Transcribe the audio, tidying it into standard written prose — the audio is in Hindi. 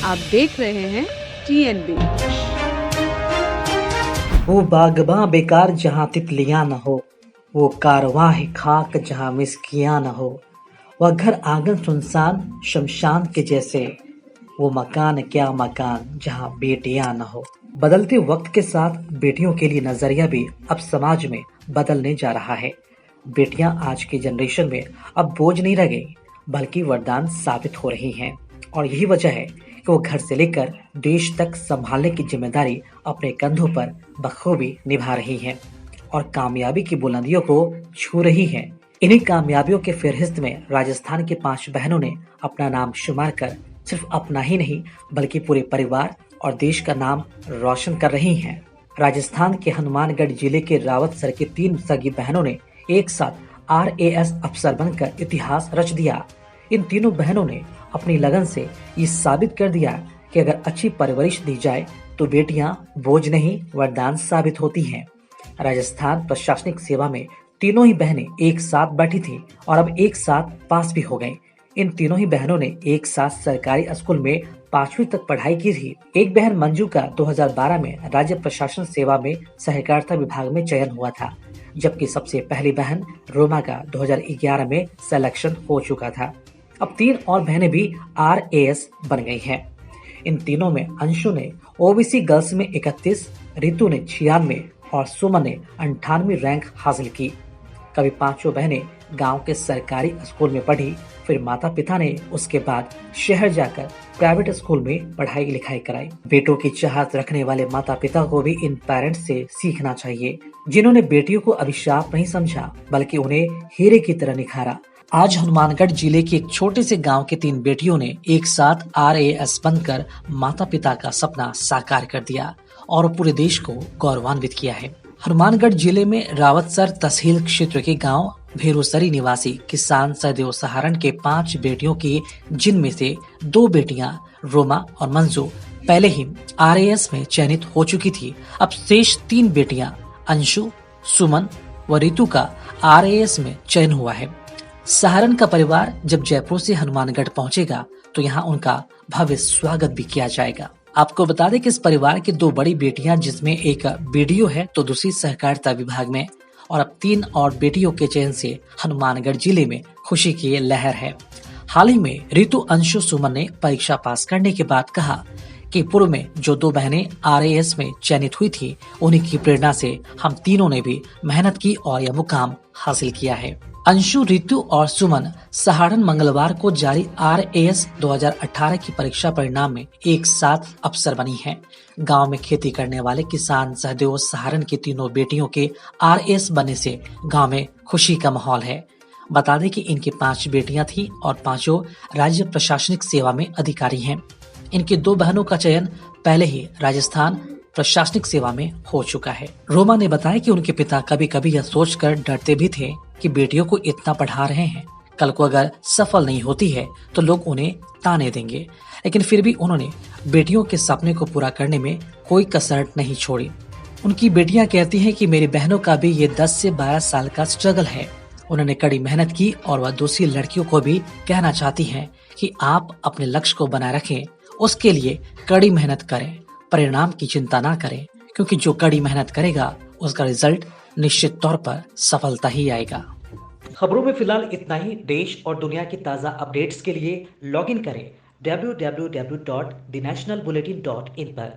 आप देख रहे हैं TNB। वो बागबां बेकार जहाँ तितलियां न हो, वो कारवां है खाक जहाँ मिस्कियां न हो, वह घर आंगन सुनसान शमशान के जैसे, वो मकान क्या मकान जहाँ बेटियां न हो। बदलते वक्त के साथ बेटियों के लिए नजरिया भी अब समाज में बदलने जा रहा है। बेटियां आज की जनरेशन में अब बोझ नहीं रह गई, बल्कि वरदान साबित हो रही हैं। और यही वजह है कि वो घर से लेकर देश तक संभालने की जिम्मेदारी अपने कंधों पर बखूबी निभा रही हैं और कामयाबी की बुलंदियों को छू रही हैं। इन्हीं कामयाबियों के फहरिस्त में राजस्थान की 5 बहनों ने अपना नाम शुमार कर सिर्फ अपना ही नहीं बल्कि पूरे परिवार और देश का नाम रोशन कर रही हैं। राजस्थान के हनुमानगढ़ जिले के रावतसर की 3 सगी बहनों ने एक साथ RAS अफसर बनकर इतिहास रच दिया। इन तीनों बहनों ने अपनी लगन से ये साबित कर दिया कि अगर अच्छी परवरिश दी जाए तो बेटियां बोझ नहीं वरदान साबित होती हैं। राजस्थान प्रशासनिक सेवा में तीनों ही बहनें एक साथ बैठी थी और अब एक साथ पास भी हो गईं। इन तीनों ही बहनों ने एक साथ सरकारी स्कूल में 5वीं तक पढ़ाई की थी। एक बहन मंजू का 2012 में राज्य प्रशासन सेवा में सहकारिता विभाग में चयन हुआ था, जबकि सबसे पहली बहन रोमा का 2011 में सिलेक्शन हो चुका था। अब 3 और बहनें भी RAS बन गई हैं। इन तीनों में अंशु ने OBC गर्ल्स में 31, रितु ने 96 और सुमन ने 98 रैंक हासिल की। कभी 5 बहनें गांव के सरकारी स्कूल में पढ़ी, फिर माता पिता ने उसके बाद शहर जाकर प्राइवेट स्कूल में पढ़ाई लिखाई कराई। बेटों की चाहत रखने वाले माता पिता को भी इन पेरेंट्स से सीखना चाहिए, जिन्होंने बेटियों को अभिशाप नहीं समझा बल्कि उन्हें हीरे की तरह निखारा। आज हनुमानगढ़ जिले के एक छोटे से गांव के 3 बेटियों ने एक साथ RAS बनकर माता पिता का सपना साकार कर दिया और पूरे देश को गौरवान्वित किया है। हनुमानगढ़ जिले में रावतसर तहसील क्षेत्र के गांव भेरूसरी निवासी किसान सहदेव सहारण के 5 बेटियों की, जिनमें से 2 बेटियां रोमा और मंजू पहले ही RAS में चयनित हो चुकी थी। अब शेष 3 बेटियां अंशु, सुमन व रितु का RAS में चयन हुआ है। सहारण का परिवार जब जयपुर से हनुमानगढ़ पहुंचेगा तो यहाँ उनका भव्य स्वागत भी किया जाएगा। आपको बता दें कि इस परिवार की 2 बड़ी बेटियां, जिसमें एक BDO है तो दूसरी सहकारिता विभाग में, और अब 3 और बेटियों के चयन से हनुमानगढ़ जिले में खुशी की लहर है। हाल ही में रितु, अंशु, सुमन ने परीक्षा पास करने के बाद कहा कि पूर्व में जो 2 बहनें RAS में चयनित हुई थी, उन्हीं की प्रेरणा से हम तीनों ने भी मेहनत की और यह मुकाम हासिल किया है। अंशु, रितु और सुमन सहारण मंगलवार को जारी RAS 2018 की परीक्षा परिणाम में एक साथ अफसर बनी हैं। गांव में खेती करने वाले किसान सहदेव सहारण की तीनों बेटियों के RAS बनने से गांव में खुशी का माहौल है। बता दें कि इनकी 5 बेटियां थीं और 5 राज्य प्रशासनिक सेवा में अधिकारी हैं। इनकी 2 बहनों का चयन पहले ही राजस्थान प्रशासनिक सेवा में हो चुका है। रोमा ने बताया कि उनके पिता कभी कभी यह सोचकर डरते भी थे कि बेटियों को इतना पढ़ा रहे हैं, कल को अगर सफल नहीं होती है तो लोग उन्हें ताने देंगे, लेकिन फिर भी उन्होंने बेटियों के सपने को पूरा करने में कोई कसर नहीं छोड़ी। उनकी बेटियां कहती हैं कि मेरी बहनों का भी ये 10 से 12 साल का स्ट्रगल है। उन्होंने कड़ी मेहनत की और वह दूसरी लड़कियों को भी कहना चाहती हैं कि आप अपने लक्ष्य को बनाए रखें, उसके लिए कड़ी मेहनत करें, परिणाम की चिंता ना करें, क्योंकि जो कड़ी मेहनत करेगा उसका रिजल्ट निश्चित तौर पर सफलता ही आएगा। खबरों में फिलहाल इतना ही। देश और दुनिया की ताज़ा अपडेट्स के लिए लॉगिन करें www.thenationalbulletin.in पर।